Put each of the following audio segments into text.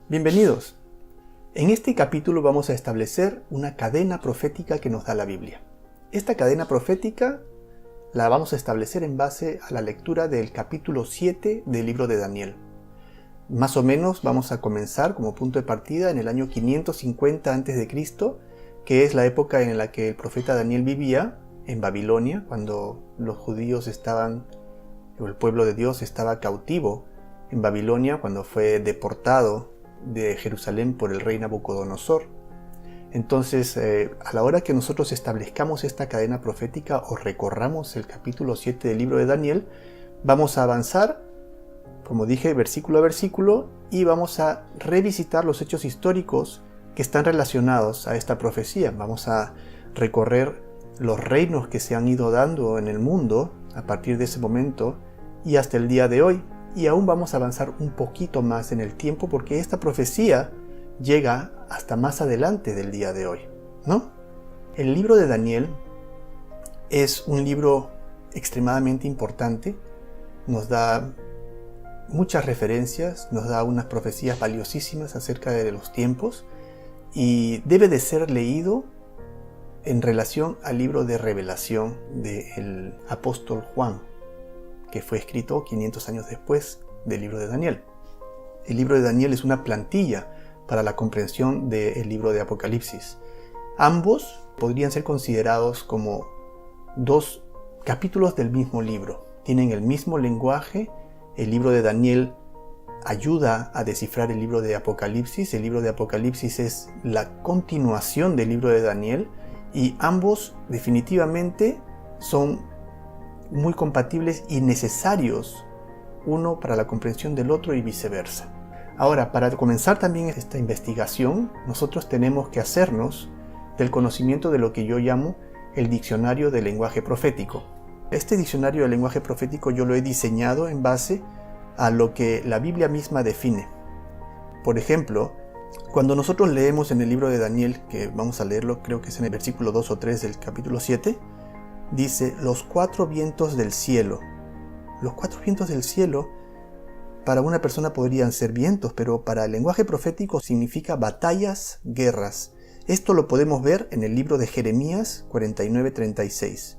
Bienvenidos. En este capítulo vamos a establecer una cadena profética que nos da la Biblia. Esta cadena profética la vamos a establecer en base a la lectura del capítulo 7 del libro de Daniel. Más o menos vamos a comenzar como punto de partida en el año 550 a.C., que es la época en la que el profeta Daniel vivía en Babilonia, cuando los judíos el pueblo de Dios estaba cautivo en Babilonia, cuando fue deportado de Jerusalén por el rey Nabucodonosor. Entonces, a la hora que nosotros establezcamos esta cadena profética o recorramos el capítulo 7 del libro de Daniel, vamos a avanzar, como dije, versículo a versículo, y vamos a revisitar los hechos históricos que están relacionados a esta profecía. Vamos a recorrer los reinos que se han ido dando en el mundo a partir de ese momento y hasta el día de hoy. Y aún vamos a avanzar un poquito más en el tiempo porque esta profecía llega hasta más adelante del día de hoy, ¿no? El libro de Daniel es un libro extremadamente importante, nos da muchas referencias, nos da unas profecías valiosísimas acerca de los tiempos y debe de ser leído en relación al libro de Revelación del apóstol Juan, que fue escrito 500 años después del libro de Daniel. El libro de Daniel es una plantilla para la comprensión del libro de Apocalipsis. Ambos podrían ser considerados como dos capítulos del mismo libro. Tienen el mismo lenguaje. El libro de Daniel ayuda a descifrar el libro de Apocalipsis. El libro de Apocalipsis es la continuación del libro de Daniel y ambos definitivamente son muy compatibles y necesarios uno para la comprensión del otro y viceversa. Ahora, para comenzar también esta investigación, nosotros tenemos que hacernos del conocimiento de lo que yo llamo el diccionario del lenguaje profético. Este diccionario del lenguaje profético yo lo he diseñado en base a lo que la Biblia misma define. Por ejemplo, cuando nosotros leemos en el libro de Daniel, que vamos a leerlo, creo que es en el versículo 2 o 3 del capítulo 7, dice, los cuatro vientos del cielo. Los cuatro vientos del cielo para una persona podrían ser vientos, pero para el lenguaje profético significa batallas, guerras. Esto lo podemos ver en el libro de Jeremías 49:36.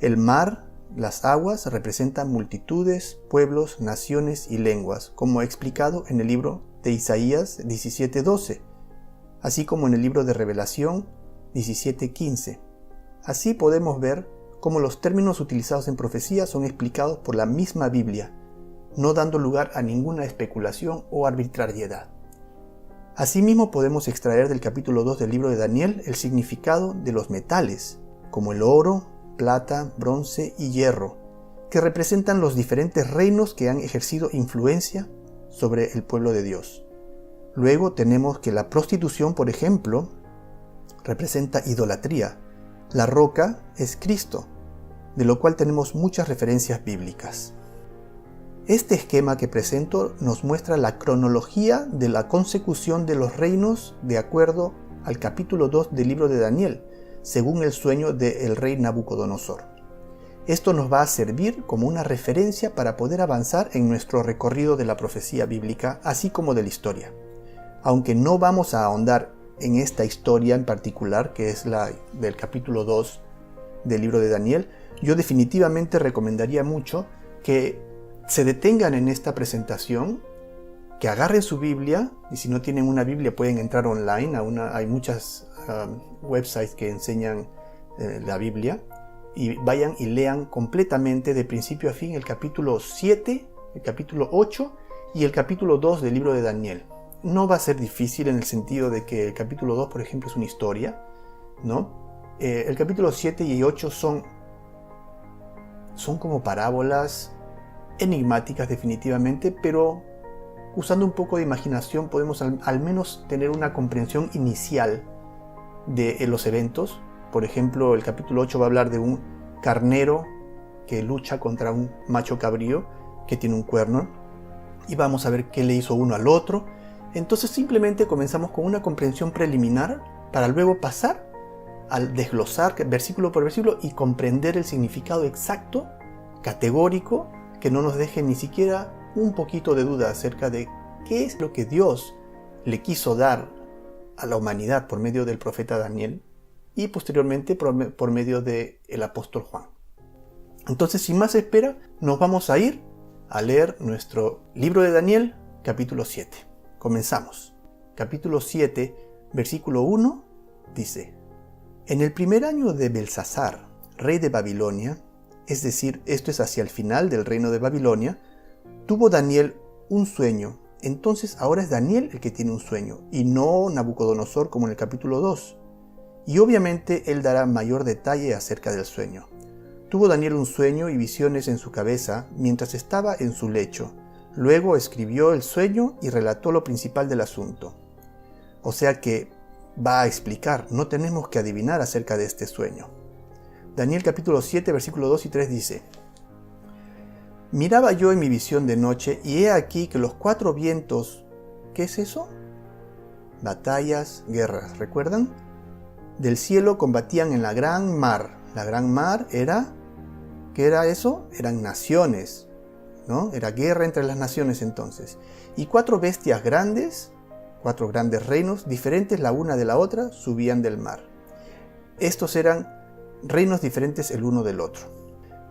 El mar, las aguas representan multitudes, pueblos, naciones y lenguas, como explicado en el libro de Isaías 17:12, así como en el libro de Revelación 17:15. Así podemos ver cómo los términos utilizados en profecía son explicados por la misma Biblia, no dando lugar a ninguna especulación o arbitrariedad. Asimismo podemos extraer del capítulo 2 del libro de Daniel el significado de los metales, como el oro, plata, bronce y hierro, que representan los diferentes reinos que han ejercido influencia sobre el pueblo de Dios. Luego tenemos que la prostitución, por ejemplo, representa idolatría. La roca es Cristo, de lo cual tenemos muchas referencias bíblicas. Este esquema que presento nos muestra la cronología de la consecución de los reinos de acuerdo al capítulo 2 del libro de Daniel, según el sueño del rey Nabucodonosor. Esto nos va a servir como una referencia para poder avanzar en nuestro recorrido de la profecía bíblica, así como de la historia. Aunque no vamos a ahondar en esta historia en particular, que es la del capítulo 2 del libro de Daniel, yo definitivamente recomendaría mucho que se detengan en esta presentación, que agarren su Biblia, y si no tienen una Biblia pueden entrar online, hay muchas websites que enseñan la Biblia, y vayan y lean completamente de principio a fin el capítulo 7, el capítulo 8 y el capítulo 2 del libro de Daniel. No va a ser difícil en el sentido de que el capítulo 2, por ejemplo, es una historia, ¿no? El capítulo 7 y 8 son como parábolas enigmáticas definitivamente, pero usando un poco de imaginación podemos al menos tener una comprensión inicial de los eventos. Por ejemplo, el capítulo 8 va a hablar de un carnero que lucha contra un macho cabrío que tiene un cuerno, y vamos a ver qué le hizo uno al otro. Entonces simplemente comenzamos con una comprensión preliminar para luego pasar al desglosar versículo por versículo y comprender el significado exacto, categórico, que no nos deje ni siquiera un poquito de duda acerca de qué es lo que Dios le quiso dar a la humanidad por medio del profeta Daniel y posteriormente por medio del apóstol Juan. Entonces, sin más espera, nos vamos a ir a leer nuestro libro de Daniel, capítulo 7. Comenzamos. Capítulo 7, versículo 1, dice: En el primer año de Belsasar, rey de Babilonia, es decir, esto es hacia el final del reino de Babilonia, tuvo Daniel un sueño. Entonces ahora es Daniel el que tiene un sueño, y no Nabucodonosor como en el capítulo 2. Y obviamente él dará mayor detalle acerca del sueño. Tuvo Daniel un sueño y visiones en su cabeza mientras estaba en su lecho. Luego escribió el sueño y relató lo principal del asunto. O sea que va a explicar, no tenemos que adivinar acerca de este sueño. Daniel capítulo 7, versículo 2 y 3 dice: Miraba yo en mi visión de noche, y he aquí que los 4 vientos... ¿Qué es eso? Batallas, guerras, ¿recuerdan? Del cielo combatían en la gran mar. La gran mar era... ¿Qué era eso? Eran naciones, ¿no? Era guerra entre las naciones entonces. Y 4 bestias grandes, 4 grandes reinos, diferentes la una de la otra, subían del mar. Estos eran reinos diferentes el uno del otro.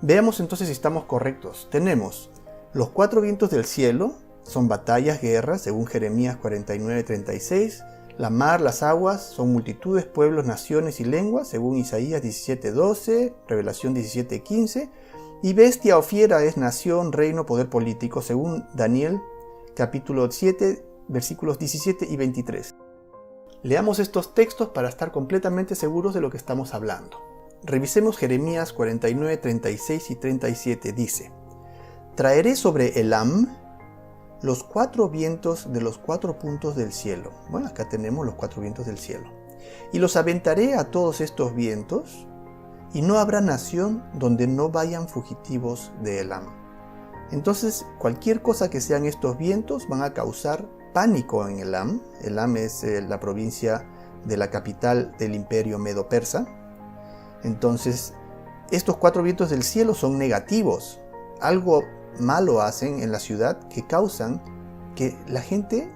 Veamos entonces si estamos correctos. Tenemos los 4 vientos del cielo, son batallas, guerras, según Jeremías 49:36. La mar, las aguas, son multitudes, pueblos, naciones y lenguas, según Isaías 17:12, Revelación 17:15. Y bestia o fiera es nación, reino, poder político, según Daniel capítulo 7, versículos 17 y 23. Leamos estos textos para estar completamente seguros de lo que estamos hablando. Revisemos Jeremías 49, 36 y 37. Dice: Traeré sobre Elam los 4 vientos de los 4 puntos del cielo. Bueno, acá tenemos los 4 vientos del cielo. Y los aventaré a todos estos vientos, y no habrá nación donde no vayan fugitivos de Elam. Entonces, cualquier cosa que sean estos vientos van a causar pánico en Elam. Elam es la provincia de la capital del imperio medo-persa. Entonces, estos 4 vientos del cielo son negativos. Algo malo hacen en la ciudad que causan que la gente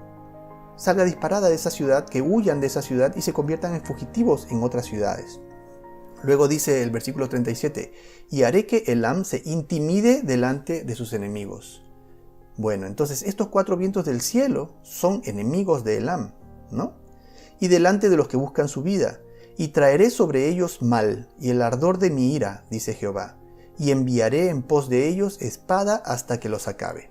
salga disparada de esa ciudad, que huyan de esa ciudad y se conviertan en fugitivos en otras ciudades. Luego dice el versículo 37, y haré que Elam se intimide delante de sus enemigos. Bueno, entonces estos 4 vientos del cielo son enemigos de Elam, ¿no? Y delante de los que buscan su vida. Y traeré sobre ellos mal y el ardor de mi ira, dice Jehová, y enviaré en pos de ellos espada hasta que los acabe.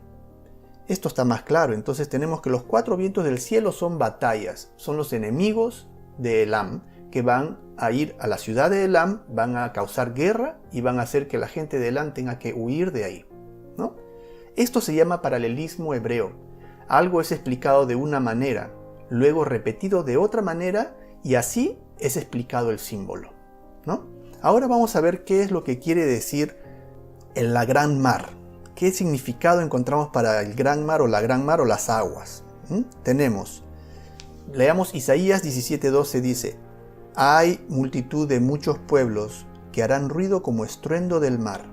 Esto está más claro, entonces tenemos que los 4 vientos del cielo son batallas, son los enemigos de Elam, que van a ir a la ciudad de Elam, van a causar guerra y van a hacer que la gente de Elam tenga que huir de ahí, ¿no? Esto se llama paralelismo hebreo. Algo es explicado de una manera, luego repetido de otra manera, y así es explicado el símbolo, ¿no? Ahora vamos a ver qué es lo que quiere decir en la gran mar. ¿Qué significado encontramos para el gran mar o la gran mar o las aguas? Leamos Isaías 17:12, dice: Hay multitud de muchos pueblos que harán ruido como estruendo del mar,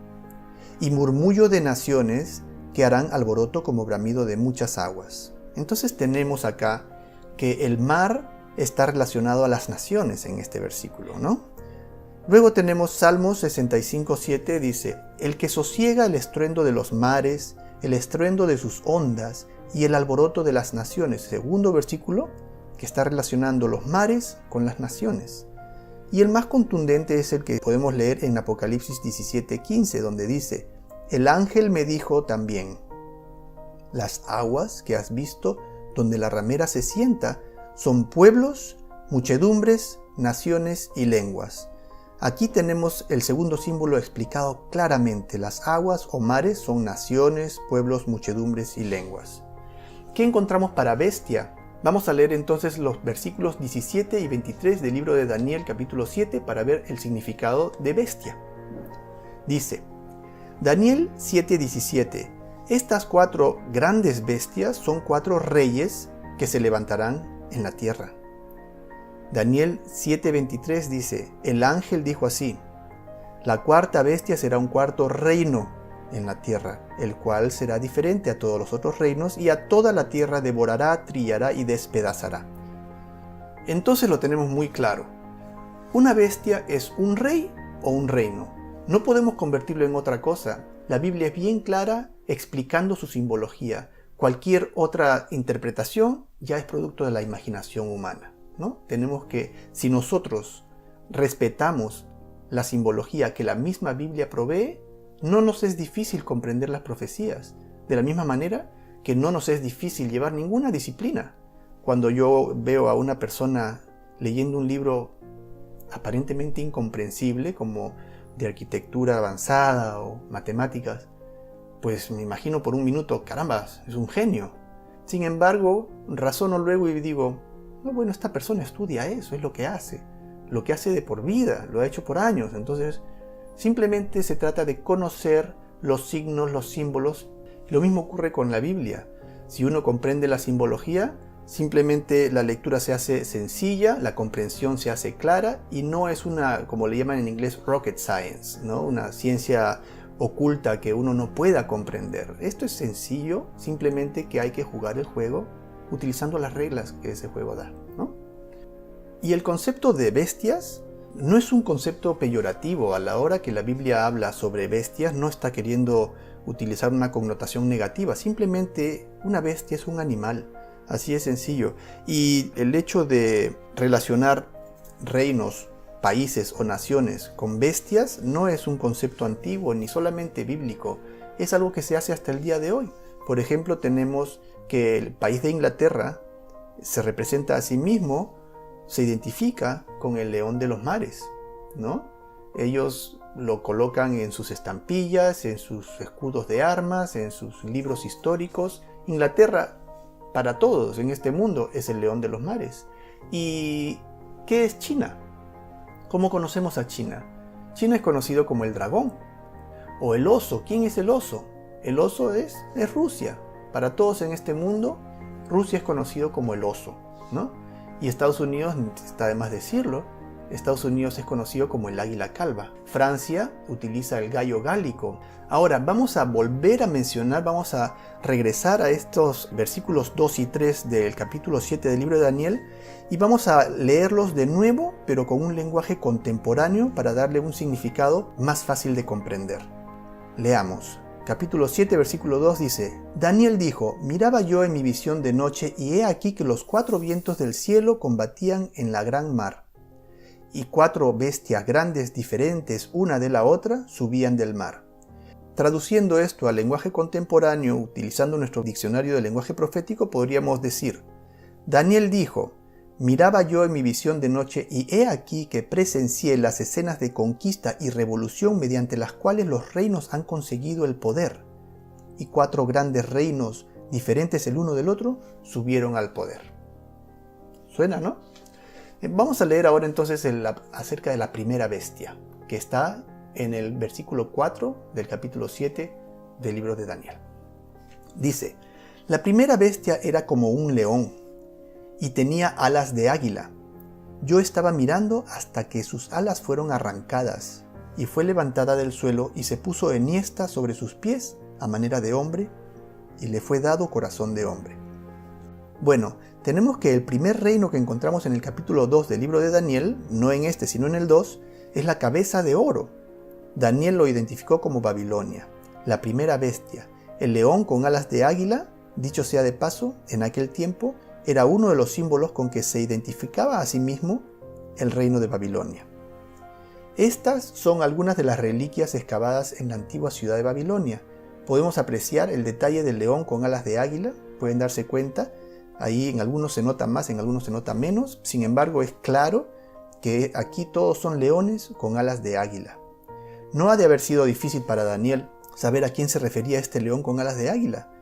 y murmullo de naciones que harán alboroto como bramido de muchas aguas. Entonces tenemos acá que el mar está relacionado a las naciones en este versículo, ¿no? Luego tenemos Salmos 65:7, dice: El que sosiega el estruendo de los mares, el estruendo de sus ondas y el alboroto de las naciones. Segundo versículo que está relacionando los mares con las naciones. Y el más contundente es el que podemos leer en Apocalipsis 17:15, donde dice: El ángel me dijo también: Las aguas que has visto donde la ramera se sienta son pueblos, muchedumbres, naciones y lenguas. Aquí tenemos el segundo símbolo explicado claramente. Las aguas o mares son naciones, pueblos, muchedumbres y lenguas. ¿Qué encontramos para bestia? Vamos a leer entonces los versículos 17 y 23 del libro de Daniel capítulo 7 para ver el significado de bestia. Dice, Daniel 7:17: Estas 4 grandes bestias son 4 reyes que se levantarán en la tierra. Daniel 7:23 dice: El ángel dijo así: La 4ª bestia será un 4º reino, en la tierra, el cual será diferente a todos los otros reinos, y a toda la tierra devorará, trillará y despedazará. Entonces lo tenemos muy claro. Una bestia es un rey o un reino. No podemos convertirlo en otra cosa. La Biblia es bien clara explicando su simbología. Cualquier otra interpretación ya es producto de la imaginación humana, ¿no? Tenemos que, si nosotros respetamos la simbología que la misma Biblia provee, no nos es difícil comprender las profecías. De la misma manera que no nos es difícil llevar ninguna disciplina. Cuando yo veo a una persona leyendo un libro aparentemente incomprensible, como de arquitectura avanzada o matemáticas, pues me imagino por un minuto, caramba, es un genio. Sin embargo, razono luego y digo, no, bueno, esta persona estudia eso, es lo que hace de por vida, lo ha hecho por años. Entonces, simplemente se trata de conocer los signos, los símbolos. Lo mismo ocurre con la Biblia. Si uno comprende la simbología, simplemente la lectura se hace sencilla, la comprensión se hace clara y no es una, como le llaman en inglés, rocket science, ¿no? Una ciencia oculta que uno no pueda comprender. Esto es sencillo, simplemente que hay que jugar el juego utilizando las reglas que ese juego da, ¿no? Y el concepto de bestias no es un concepto peyorativo. A la hora que la Biblia habla sobre bestias, no está queriendo utilizar una connotación negativa. Simplemente una bestia es un animal. Así es sencillo. Y el hecho de relacionar reinos, países o naciones con bestias no es un concepto antiguo ni solamente bíblico. Es algo que se hace hasta el día de hoy. Por ejemplo, tenemos que el país de Inglaterra se representa a sí mismo, se identifica con el león de los mares, ¿no? Ellos lo colocan en sus estampillas, en sus escudos de armas, en sus libros históricos. Inglaterra, para todos en este mundo, es el león de los mares. ¿Y qué es China? ¿Cómo conocemos a China? China es conocido como el dragón o el oso. ¿Quién es el oso? El oso es Rusia. Para todos en este mundo, Rusia es conocido como el oso, ¿no? Y Estados Unidos, está de más decirlo, Estados Unidos es conocido como el águila calva. Francia utiliza el gallo gálico. Ahora vamos a volver a mencionar, vamos a regresar a estos versículos 2 y 3 del capítulo 7 del libro de Daniel y vamos a leerlos de nuevo, pero con un lenguaje contemporáneo para darle un significado más fácil de comprender. Leamos. Capítulo 7, versículo 2 dice: Daniel dijo, miraba yo en mi visión de noche y he aquí que los 4 vientos del cielo combatían en la gran mar. Y 4 bestias grandes diferentes una de la otra subían del mar. Traduciendo esto al lenguaje contemporáneo, utilizando nuestro diccionario de lenguaje profético, podríamos decir: Daniel dijo, miraba yo en mi visión de noche y he aquí que presencié las escenas de conquista y revolución mediante las cuales los reinos han conseguido el poder. Y 4 grandes reinos, diferentes el uno del otro, subieron al poder. ¿Suena, no? Vamos a leer ahora entonces acerca de la primera bestia, que está en el versículo 4 del capítulo 7 del libro de Daniel. Dice: la primera bestia era como un león y tenía alas de águila. Yo estaba mirando hasta que sus alas fueron arrancadas y fue levantada del suelo y se puso enhiesta sobre sus pies a manera de hombre y le fue dado corazón de hombre. Bueno, tenemos que el primer reino que encontramos en el capítulo 2 del libro de Daniel, no en este sino en el 2, es la cabeza de oro. Daniel lo identificó como Babilonia, la primera bestia. El león con alas de águila, dicho sea de paso, en aquel tiempo era uno de los símbolos con que se identificaba a sí mismo el reino de Babilonia. Estas son algunas de las reliquias excavadas en la antigua ciudad de Babilonia. Podemos apreciar el detalle del león con alas de águila, pueden darse cuenta, ahí en algunos se nota más, en algunos se nota menos, sin embargo es claro que aquí todos son leones con alas de águila. No ha de haber sido difícil para Daniel saber a quién se refería este león con alas de águila.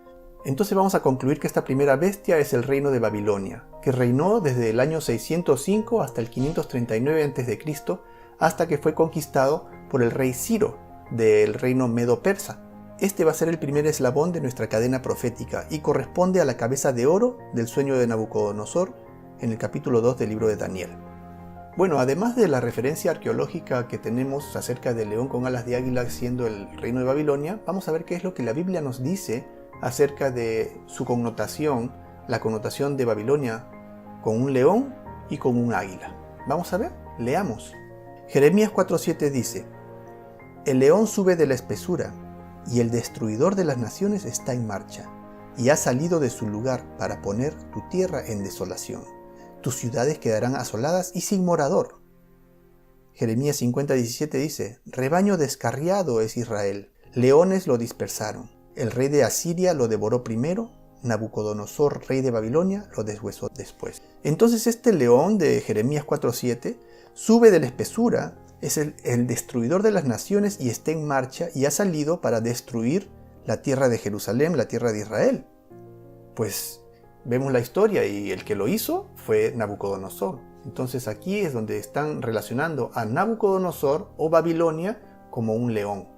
Entonces vamos a concluir que esta primera bestia es el reino de Babilonia, que reinó desde el año 605 hasta el 539 a.C., hasta que fue conquistado por el rey Ciro del reino medo-persa. Este va a ser el primer eslabón de nuestra cadena profética y corresponde a la cabeza de oro del sueño de Nabucodonosor en el capítulo 2 del libro de Daniel. Bueno, además de la referencia arqueológica que tenemos acerca del león con alas de águila siendo el reino de Babilonia, vamos a ver qué es lo que la Biblia nos dice acerca de su connotación, la connotación de Babilonia con un león y con un águila. Vamos a ver, leamos. Jeremías 4:7 dice: El león sube de la espesura, y el destruidor de las naciones está en marcha, y ha salido de su lugar para poner tu tierra en desolación. Tus ciudades quedarán asoladas y sin morador. Jeremías 50:17 dice: Rebaño descarriado es Israel, leones lo dispersaron. El rey de Asiria lo devoró primero, Nabucodonosor, rey de Babilonia, lo deshuesó después. Entonces este león de Jeremías 4:7 sube de la espesura, es el destruidor de las naciones y está en marcha y ha salido para destruir la tierra de Jerusalén, la tierra de Israel. Pues vemos la historia y el que lo hizo fue Nabucodonosor. Entonces aquí es donde están relacionando a Nabucodonosor o Babilonia como un león,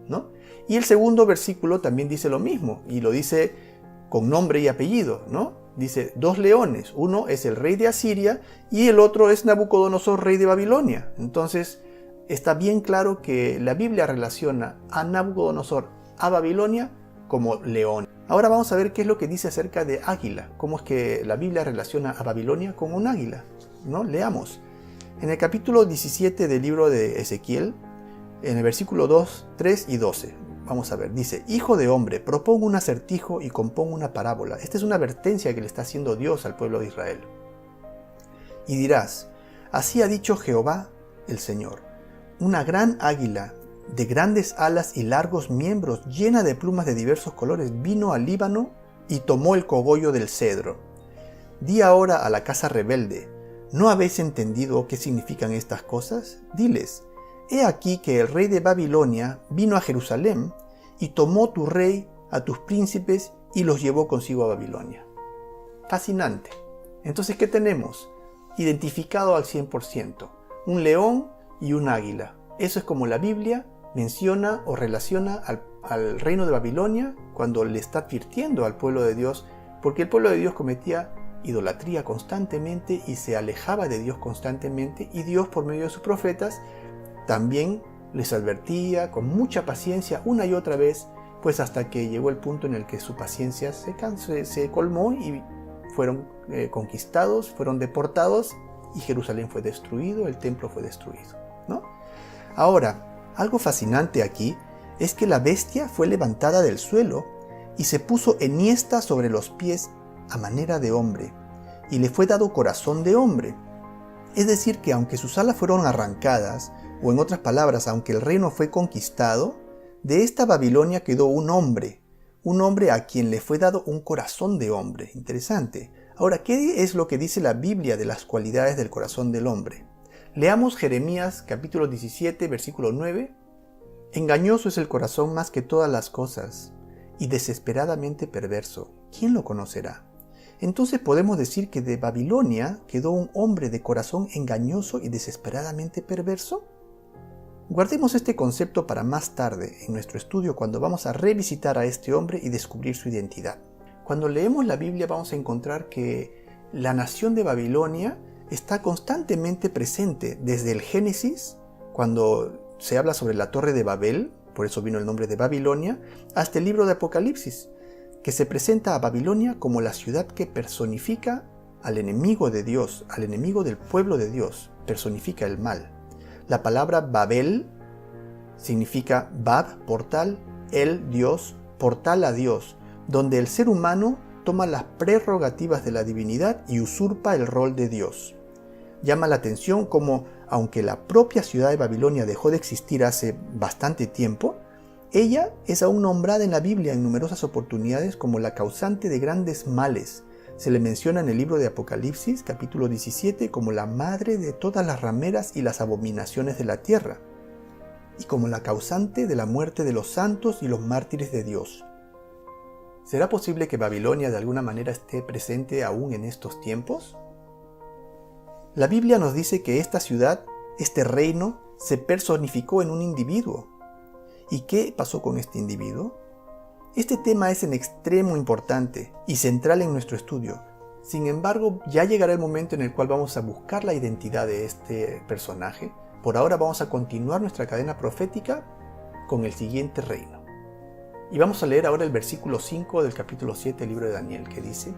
¿no? Y el segundo versículo también dice lo mismo y lo dice con nombre y apellido, ¿no? Dice 2 leones, uno es el rey de Asiria y el otro es Nabucodonosor, rey de Babilonia. Entonces está bien claro que la Biblia relaciona a Nabucodonosor, a Babilonia, como león. Ahora vamos a ver qué es lo que dice acerca de águila, cómo es que la Biblia relaciona a Babilonia con un águila, ¿no? Leamos. En el capítulo 17 del libro de Ezequiel, en el versículo 2, 3 y 12, vamos a ver, dice: Hijo de hombre, propongo un acertijo y compongo una parábola. Esta es una advertencia que le está haciendo Dios al pueblo de Israel. Y dirás: así ha dicho Jehová el Señor, una gran águila de grandes alas y largos miembros, llena de plumas de diversos colores, vino al Líbano y tomó el cogollo del cedro. Di ahora a la casa rebelde: ¿no habéis entendido qué significan estas cosas? Diles: he aquí que el rey de Babilonia vino a Jerusalén y tomó tu rey, a tus príncipes, y los llevó consigo a Babilonia. Fascinante. Entonces, ¿qué tenemos? Identificado al 100%. Un león y un águila. Eso es como la Biblia menciona o relaciona al reino de Babilonia cuando le está advirtiendo al pueblo de Dios, porque el pueblo de Dios cometía idolatría constantemente y se alejaba de Dios constantemente, y Dios por medio de sus profetas también les advertía con mucha paciencia una y otra vez, pues hasta que llegó el punto en el que su paciencia se colmó y fueron conquistados, fueron deportados y Jerusalén fue destruido, el templo fue destruido, ¿no? Ahora, algo fascinante aquí es que la bestia fue levantada del suelo y se puso enhiesta sobre los pies a manera de hombre, y le fue dado corazón de hombre. Es decir, que aunque sus alas fueron arrancadas, o en otras palabras, aunque el reino fue conquistado, de esta Babilonia quedó un hombre a quien le fue dado un corazón de hombre. Interesante. Ahora, ¿qué es lo que dice la Biblia de las cualidades del corazón del hombre? Leamos Jeremías capítulo 17, versículo 9. Engañoso es el corazón más que todas las cosas, y desesperadamente perverso. ¿Quién lo conocerá? Entonces podemos decir que de Babilonia quedó un hombre de corazón engañoso y desesperadamente perverso. Guardemos este concepto para más tarde en nuestro estudio, cuando vamos a revisitar a este hombre y descubrir su identidad. Cuando leemos la Biblia vamos a encontrar que la nación de Babilonia está constantemente presente desde el Génesis, cuando se habla sobre la Torre de Babel, por eso vino el nombre de Babilonia, hasta el libro de Apocalipsis, que se presenta a Babilonia como la ciudad que personifica al enemigo de Dios, al enemigo del pueblo de Dios, personifica el mal. La palabra Babel significa Bab, portal, el Dios, portal a Dios, donde el ser humano toma las prerrogativas de la divinidad y usurpa el rol de Dios. Llama la atención como, aunque la propia ciudad de Babilonia dejó de existir hace bastante tiempo, ella es aún nombrada en la Biblia en numerosas oportunidades como la causante de grandes males. Se le menciona en el libro de Apocalipsis, capítulo 17, como la madre de todas las rameras y las abominaciones de la tierra, y como la causante de la muerte de los santos y los mártires de Dios. ¿Será posible que Babilonia de alguna manera esté presente aún en estos tiempos? La Biblia nos dice que esta ciudad, este reino, se personificó en un individuo. ¿Y qué pasó con este individuo? Este tema es en extremo importante y central en nuestro estudio. Sin embargo, ya llegará el momento en el cual vamos a buscar la identidad de este personaje. Por ahora vamos a continuar nuestra cadena profética con el siguiente reino. Y vamos a leer ahora el versículo 5 del capítulo 7 del libro de Daniel, que dice: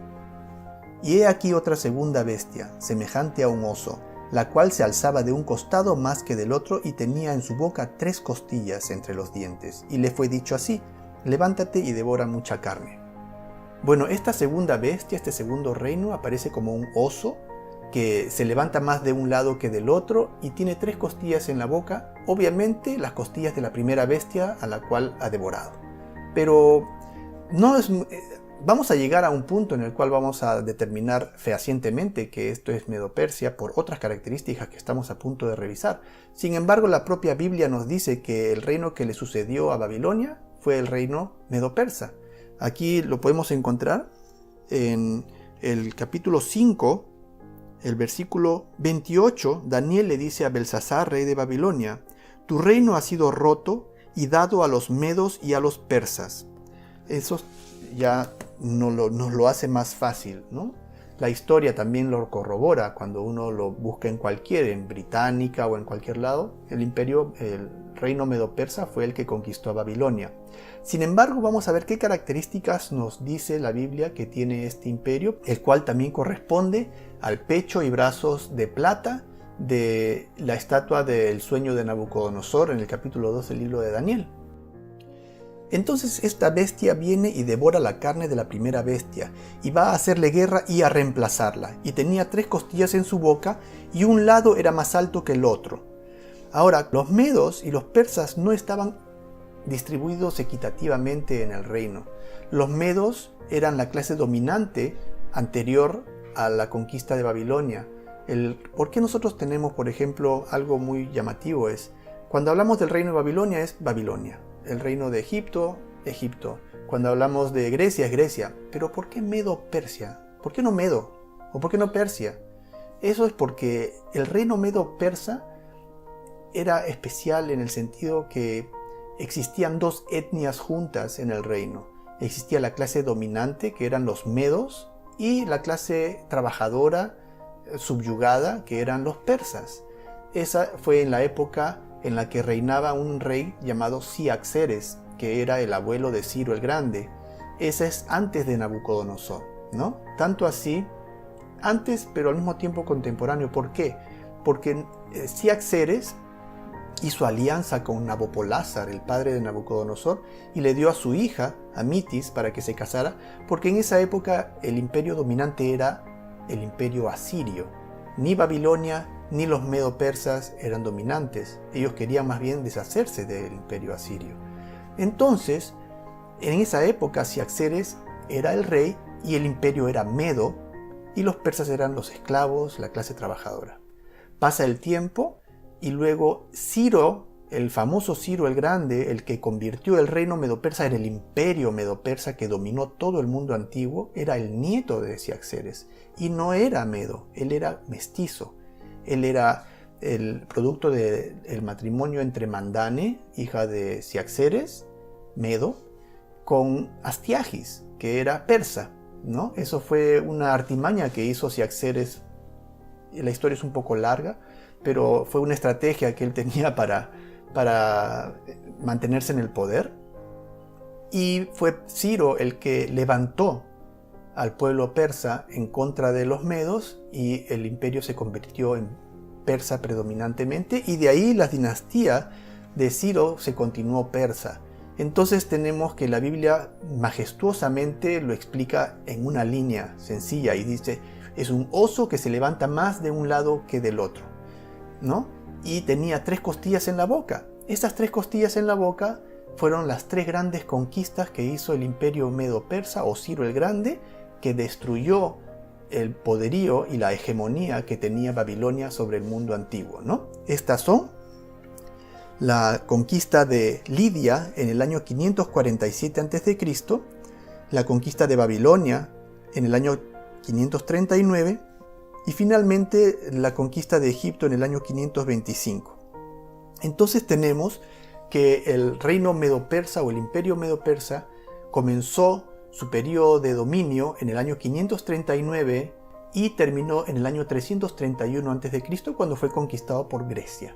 Y he aquí otra segunda bestia, semejante a un oso, la cual se alzaba de un costado más que del otro y tenía en su boca 3 costillas entre los dientes. Y le fue dicho así: levántate y devora mucha carne. Bueno, esta segunda bestia, este segundo reino, aparece como un oso que se levanta más de un lado que del otro y tiene 3 costillas en la boca, obviamente las costillas de la primera bestia a la cual ha devorado. Pero no es... Vamos a llegar a un punto en el cual vamos a determinar fehacientemente que esto es Medo-Persia por otras características que estamos a punto de revisar. Sin embargo, la propia Biblia nos dice que el reino que le sucedió a Babilonia fue el reino Medo-Persa. Aquí lo podemos encontrar en el capítulo 5, el versículo 28. Daniel le dice a Belsasar, rey de Babilonia: tu reino ha sido roto y dado a los medos y a los persas. Eso ya nos lo hace más fácil, ¿no? La historia también lo corrobora cuando uno lo busca en Británica o en cualquier lado. El reino medo-persa fue el que conquistó a Babilonia. Sin embargo, vamos a ver qué características nos dice la Biblia que tiene este imperio, el cual también corresponde al pecho y brazos de plata de la estatua del sueño de Nabucodonosor en el capítulo 2 del libro de Daniel. Entonces esta bestia viene y devora la carne de la primera bestia y va a hacerle guerra y a reemplazarla. Y tenía 3 costillas en su boca y un lado era más alto que el otro. Ahora, los medos y los persas no estaban distribuidos equitativamente en el reino. Los medos eran la clase dominante anterior a la conquista de Babilonia. ¿Por qué nosotros tenemos, por ejemplo, algo muy llamativo es, cuando hablamos del reino de Babilonia es Babilonia, el reino de Egipto, Egipto. Cuando hablamos de Grecia es Grecia. Pero ¿por qué Medo-Persia? ¿Por qué no Medo? ¿O por qué no Persia? Eso es porque el reino Medo-Persa era especial en el sentido que existían 2 etnias juntas en el reino. Existía la clase dominante, que eran los medos, y la clase trabajadora, subyugada, que eran los persas. Esa fue en la época en la que reinaba un rey llamado Ciaxares, que era el abuelo de Ciro el Grande. Ese es antes de Nabucodonosor, ¿no? Tanto así, antes, pero al mismo tiempo contemporáneo. ¿Por qué? Porque Ciaxares hizo alianza con Nabopolázar, el padre de Nabucodonosor, y le dio a su hija, a Mitis, para que se casara, porque en esa época el imperio dominante era el imperio asirio. Ni Babilonia ni los medo-persas eran dominantes. Ellos querían más bien deshacerse del imperio asirio. Entonces, en esa época, Ciaxares era el rey y el imperio era medo, y los persas eran los esclavos, la clase trabajadora. Pasa el tiempo y luego Ciro, el famoso Ciro el Grande, el que convirtió el reino medo-persa en el imperio medo-persa que dominó todo el mundo antiguo, era el nieto de Ciaxares y no era medo, él era mestizo. Él era el producto del matrimonio entre Mandane, hija de Ciaxares, medo, con Astiagis, que era persa, ¿no? Eso fue una artimaña que hizo Ciaxares. La historia es un poco larga, pero fue una estrategia que él tenía para mantenerse en el poder. Y fue Ciro el que levantó al pueblo persa en contra de los medos y el imperio se convirtió en persa predominantemente y de ahí la dinastía de Ciro se continuó persa. Entonces tenemos que la Biblia majestuosamente lo explica en una línea sencilla y dice: es un oso que se levanta más de un lado que del otro, ¿no? Y tenía 3 costillas en la boca. Esas 3 costillas en la boca fueron las 3 grandes conquistas que hizo el imperio medo-persa o Ciro el Grande, que destruyó el poderío y la hegemonía que tenía Babilonia sobre el mundo antiguo, ¿no? Estas son la conquista de Lidia en el año 547 a.C., la conquista de Babilonia en el año 539 y finalmente la conquista de Egipto en el año 525. Entonces tenemos que el reino medo-persa o el imperio medo-persa comenzó su periodo de dominio en el año 539 y terminó en el año 331 a.C. cuando fue conquistado por Grecia.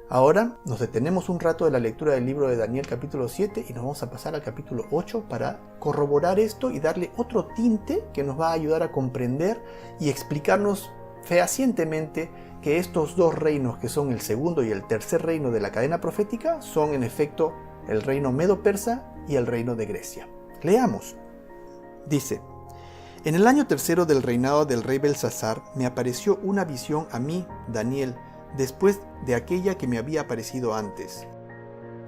Ahora nos detenemos un rato de la lectura del libro de Daniel capítulo 7 y nos vamos a pasar al capítulo 8 para corroborar esto y darle otro tinte que nos va a ayudar a comprender y explicarnos fehacientemente que estos dos reinos, que son el segundo y el tercer reino de la cadena profética, son en efecto el reino medo-persa y el reino de Grecia. Leamos. Dice: en el año tercero del reinado del rey Belsasar me apareció una visión a mí, Daniel, después de aquella que me había aparecido antes.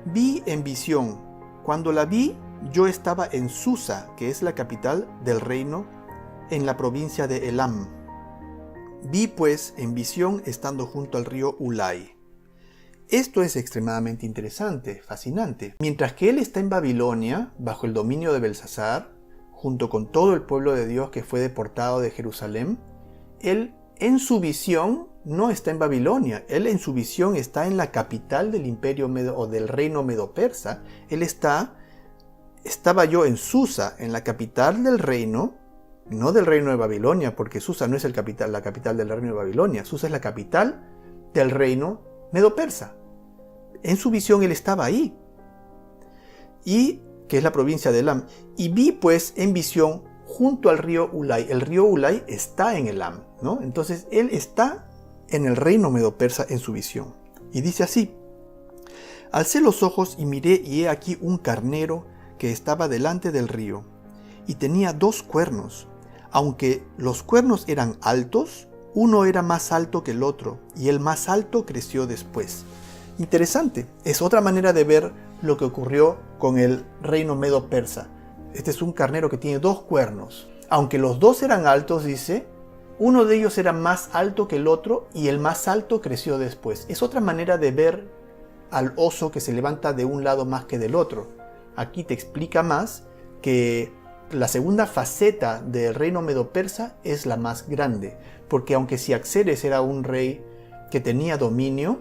Vi en visión. Cuando la vi, yo estaba en Susa, que es la capital del reino, en la provincia de Elam. Vi pues en visión estando junto al río Ulai. Esto es extremadamente interesante, fascinante. Mientras que él está en Babilonia, bajo el dominio de Belsasar, junto con todo el pueblo de Dios que fue deportado de Jerusalén, él en su visión no está en Babilonia, él en su visión está en la capital del imperio medo o del reino medo-persa. Él estaba yo en Susa, en la capital del reino, no del reino de Babilonia, porque Susa no es la capital del reino de Babilonia. Susa es la capital del reino medo-persa. En su visión él estaba ahí, y que es la provincia de Elam. Y vi pues en visión junto al río Ulai. El río Ulai está en Elam, ¿no? Entonces él está en el reino medo-persa en su visión. Y dice así: alcé los ojos y miré, y he aquí un carnero que estaba delante del río, y tenía 2 cuernos. Aunque los cuernos eran altos, uno era más alto que el otro, y el más alto creció después. Interesante, es otra manera de ver lo que ocurrió con el reino medo-persa. Este es un carnero que tiene 2 cuernos. Aunque los 2 eran altos, dice, uno de ellos era más alto que el otro, y el más alto creció después. Es otra manera de ver al oso que se levanta de un lado más que del otro. Aquí te explica más que la segunda faceta del reino medo-persa es la más grande, porque aunque Ciaxares era un rey que tenía dominio,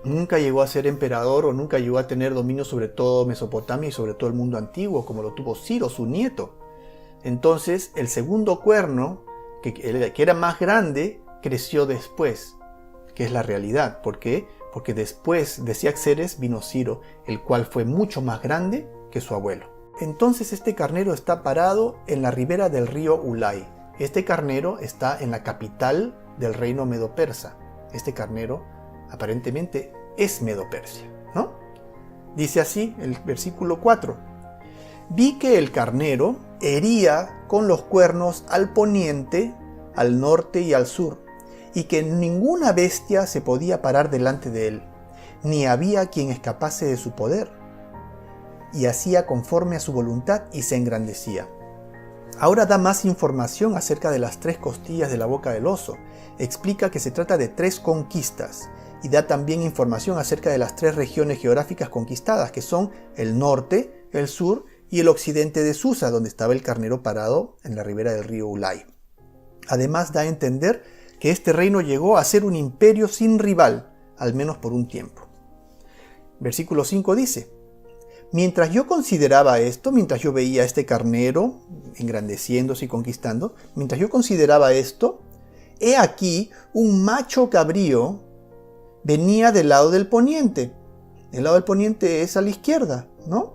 nunca llegó a ser emperador o nunca llegó a tener dominio sobre todo Mesopotamia y sobre todo el mundo antiguo, como lo tuvo Ciro, su nieto. Entonces el segundo cuerno, que era más grande, creció después, que es la realidad. ¿Por qué? Porque después de Ciaxares vino Ciro, el cual fue mucho más grande que su abuelo. Entonces este carnero está parado en la ribera del río Ulai. Este carnero está en la capital del reino medo-persa. Este carnero aparentemente es Medo-Persia, ¿no? Dice así el versículo 4. Vi que el carnero hería con los cuernos al poniente, al norte y al sur, y que ninguna bestia se podía parar delante de él, ni había quien escapase de su poder. Y hacía conforme a su voluntad y se engrandecía. Ahora da más información acerca de las 3 costillas de la boca del oso. Explica que se trata de 3 conquistas y da también información acerca de las 3 regiones geográficas conquistadas, que son el norte, el sur y el occidente de Susa, donde estaba el carnero parado en la ribera del río Ulai. Además da a entender que este reino llegó a ser un imperio sin rival, al menos por un tiempo. Versículo 5 dice: mientras yo consideraba esto, mientras yo veía a este carnero engrandeciéndose y conquistando, mientras yo consideraba esto, he aquí un macho cabrío venía del lado del poniente. El lado del poniente es a la izquierda, ¿no?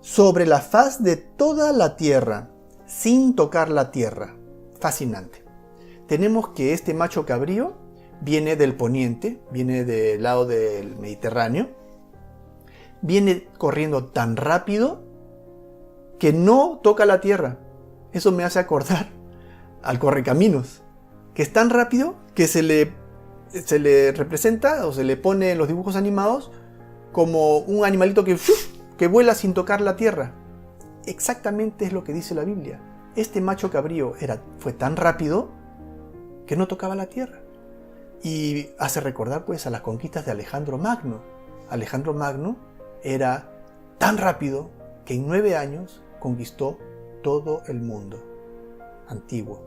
Sobre la faz de toda la tierra, sin tocar la tierra. Fascinante. Tenemos que este macho cabrío viene del poniente, viene del lado del Mediterráneo, viene corriendo tan rápido que no toca la tierra. Eso me hace acordar al Correcaminos, que es tan rápido que se le representa o se le pone en los dibujos animados como un animalito que vuela sin tocar la tierra. Exactamente es lo que dice la Biblia. Este macho cabrío fue tan rápido que no tocaba la tierra. Y hace recordar pues a las conquistas de Alejandro Magno. Alejandro Magno era tan rápido que en 9 años conquistó todo el mundo antiguo.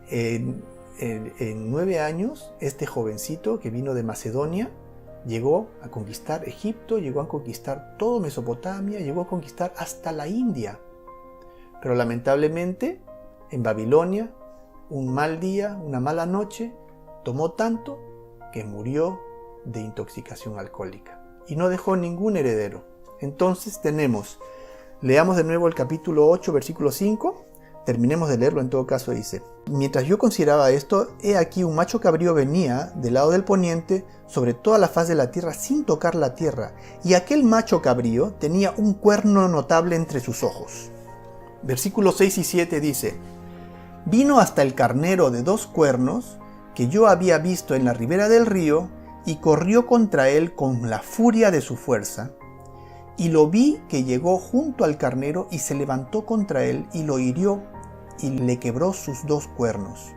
En 9 años, este jovencito que vino de Macedonia llegó a conquistar Egipto, llegó a conquistar todo Mesopotamia, llegó a conquistar hasta la India. Pero lamentablemente, en Babilonia, un mal día, una mala noche, tomó tanto que murió de intoxicación alcohólica y no dejó ningún heredero. Entonces leamos de nuevo el capítulo 8, versículo 5. Terminemos de leerlo, en todo caso dice: mientras yo consideraba esto, he aquí un macho cabrío venía del lado del poniente sobre toda la faz de la tierra sin tocar la tierra, y aquel macho cabrío tenía un cuerno notable entre sus ojos. Versículos 6 y 7 dice: vino hasta el carnero de 2 cuernos que yo había visto en la ribera del río, y corrió contra él con la furia de su fuerza. Y lo vi que llegó junto al carnero y se levantó contra él y lo hirió y le quebró sus 2 cuernos.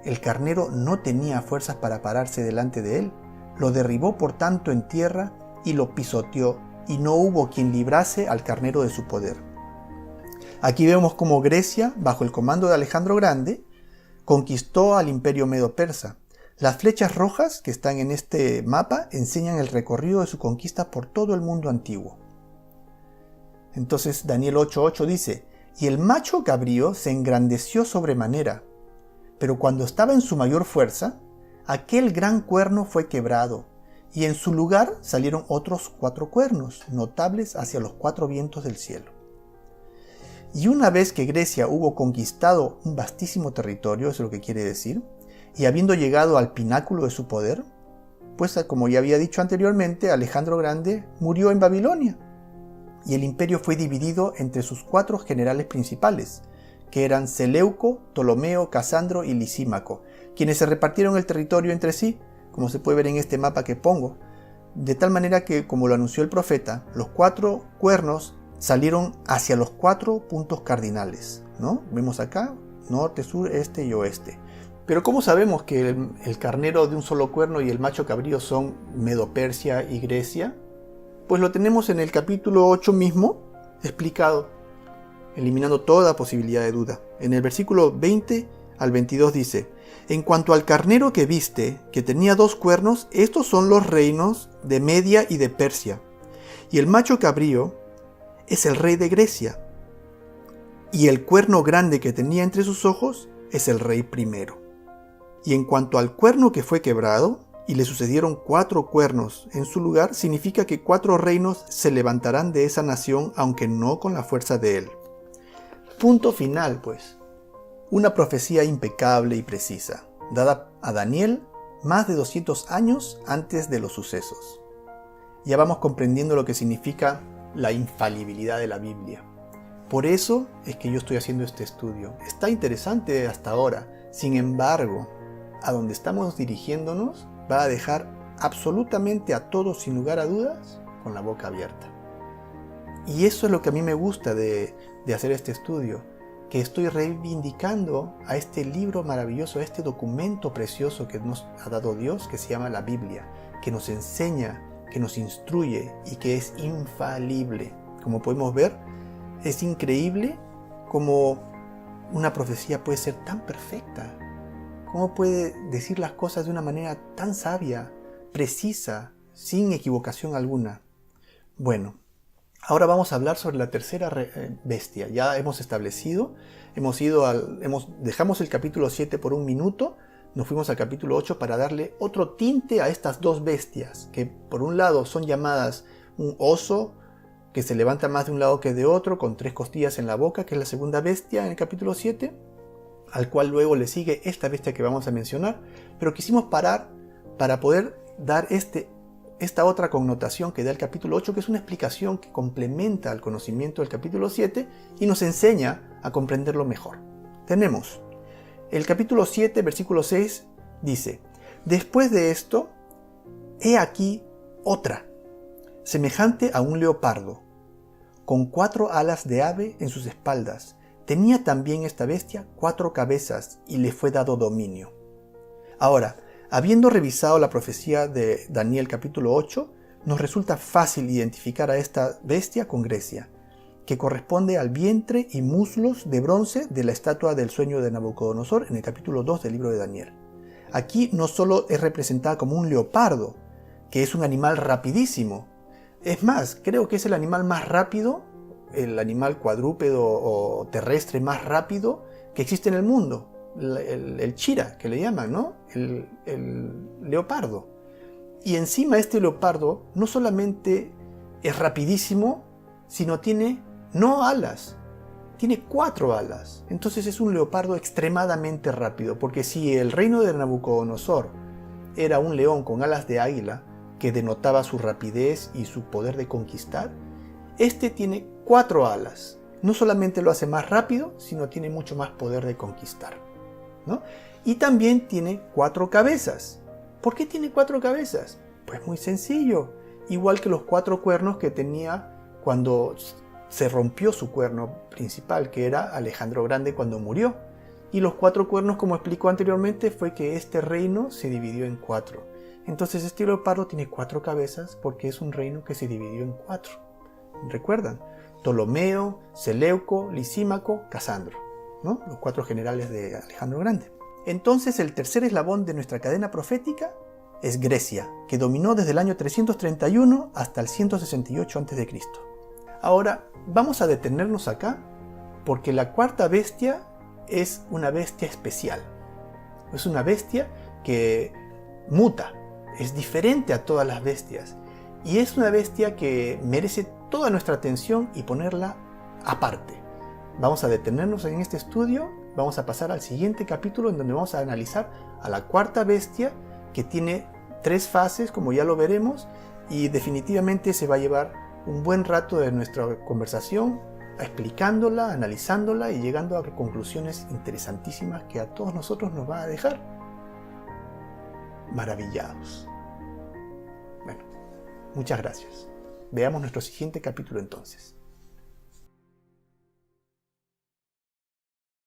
El carnero no tenía fuerzas para pararse delante de él, lo derribó por tanto en tierra y lo pisoteó, y no hubo quien librase al carnero de su poder. Aquí vemos cómo Grecia, bajo el comando de Alejandro Grande, conquistó al imperio medo-persa. Las flechas rojas que están en este mapa enseñan el recorrido de su conquista por todo el mundo antiguo. Entonces Daniel 8:8 dice: y el macho cabrío se engrandeció sobremanera, pero cuando estaba en su mayor fuerza, aquel gran cuerno fue quebrado, y en su lugar salieron otros 4 cuernos, notables hacia los 4 vientos del cielo. Y una vez que Grecia hubo conquistado un vastísimo territorio, eso es lo que quiere decir, y habiendo llegado al pináculo de su poder, pues como ya había dicho anteriormente, Alejandro Grande murió en Babilonia, y el imperio fue dividido entre sus 4 generales principales, que eran Seleuco, Ptolomeo, Casandro y Lisímaco, quienes se repartieron el territorio entre sí, como se puede ver en este mapa que pongo, de tal manera que, como lo anunció el profeta, los 4 cuernos salieron hacia los 4 puntos cardinales, ¿no? Vemos acá, norte, sur, este y oeste. Pero ¿cómo sabemos que el carnero de un solo cuerno y el macho cabrío son Medo-Persia y Grecia? Pues lo tenemos en el capítulo 8 mismo explicado, eliminando toda posibilidad de duda. En el versículo 20 al 22 dice: en cuanto al carnero que viste, que tenía 2 cuernos, estos son los reinos de Media y de Persia. Y el macho cabrío es el rey de Grecia. Y el cuerno grande que tenía entre sus ojos es el rey primero. Y en cuanto al cuerno que fue quebrado, y le sucedieron 4 cuernos en su lugar, significa que 4 reinos se levantarán de esa nación, aunque no con la fuerza de él. Punto final, pues. Una profecía impecable y precisa, dada a Daniel más de 200 años antes de los sucesos. Ya vamos comprendiendo lo que significa la infalibilidad de la Biblia. Por eso es que yo estoy haciendo este estudio. Está interesante hasta ahora. Sin embargo, a donde estamos dirigiéndonos va a dejar absolutamente a todos, sin lugar a dudas, con la boca abierta. Y eso es lo que a mí me gusta de hacer este estudio, que estoy reivindicando a este libro maravilloso, a este documento precioso que nos ha dado Dios, que se llama la Biblia, que nos enseña, que nos instruye y que es infalible. Como podemos ver, es increíble cómo una profecía puede ser tan perfecta. ¿Cómo puede decir las cosas de una manera tan sabia, precisa, sin equivocación alguna? Bueno, ahora vamos a hablar sobre la tercera bestia. Ya hemos establecido, dejamos el capítulo 7 por un minuto, nos fuimos al capítulo 8 para darle otro tinte a estas 2 bestias, que por un lado son llamadas un oso, que se levanta más de un lado que de otro, con 3 costillas en la boca, que es la segunda bestia en el capítulo 7, al cual luego le sigue esta bestia que vamos a mencionar, pero quisimos parar para poder dar esta otra connotación que da el capítulo 8, que es una explicación que complementa al conocimiento del capítulo 7 y nos enseña a comprenderlo mejor. Tenemos el capítulo 7, versículo 6, dice: después de esto, he aquí otra, semejante a un leopardo, con 4 alas de ave en sus espaldas. Tenía también esta bestia 4 cabezas y le fue dado dominio. Ahora, habiendo revisado la profecía de Daniel capítulo 8, nos resulta fácil identificar a esta bestia con Grecia, que corresponde al vientre y muslos de bronce de la estatua del sueño de Nabucodonosor en el capítulo 2 del libro de Daniel. Aquí no solo es representada como un leopardo, que es un animal rapidísimo. Es más, creo que es el animal más rápido el animal cuadrúpedo o terrestre más rápido que existe en el mundo. El chira, que le llaman, ¿no? El leopardo. Y encima este leopardo no solamente es rapidísimo, sino tiene no alas, tiene 4 alas. Entonces es un leopardo extremadamente rápido, porque si el reino de Nabucodonosor era un león con alas de águila, que denotaba su rapidez y su poder de conquistar, este tiene 4 alas. No solamente lo hace más rápido, sino tiene mucho más poder de conquistar, ¿no? Y también tiene 4 cabezas. ¿Por qué tiene 4 cabezas? Pues muy sencillo. Igual que los 4 cuernos que tenía cuando se rompió su cuerno principal, que era Alejandro Grande cuando murió. Y los 4 cuernos, como explicó anteriormente, fue que este reino se dividió en 4. Entonces este leopardo tiene 4 cabezas porque es un reino que se dividió en 4. ¿Recuerdan? Ptolomeo, Seleuco, Lisímaco, Casandro, ¿no? Los 4 generales de Alejandro Grande. Entonces el tercer eslabón de nuestra cadena profética es Grecia, que dominó desde el año 331 hasta el 168 a.C. Ahora vamos a detenernos acá porque la cuarta bestia es una bestia especial. Es una bestia que muta, es diferente a todas las bestias y es una bestia que merece toda nuestra atención y ponerla aparte. Vamos a detenernos en este estudio, vamos a pasar al siguiente capítulo en donde vamos a analizar a la cuarta bestia, que tiene 3 fases, como ya lo veremos, y definitivamente se va a llevar un buen rato de nuestra conversación explicándola, analizándola y llegando a conclusiones interesantísimas que a todos nosotros nos va a dejar maravillados. Bueno, muchas gracias. Veamos nuestro siguiente capítulo entonces.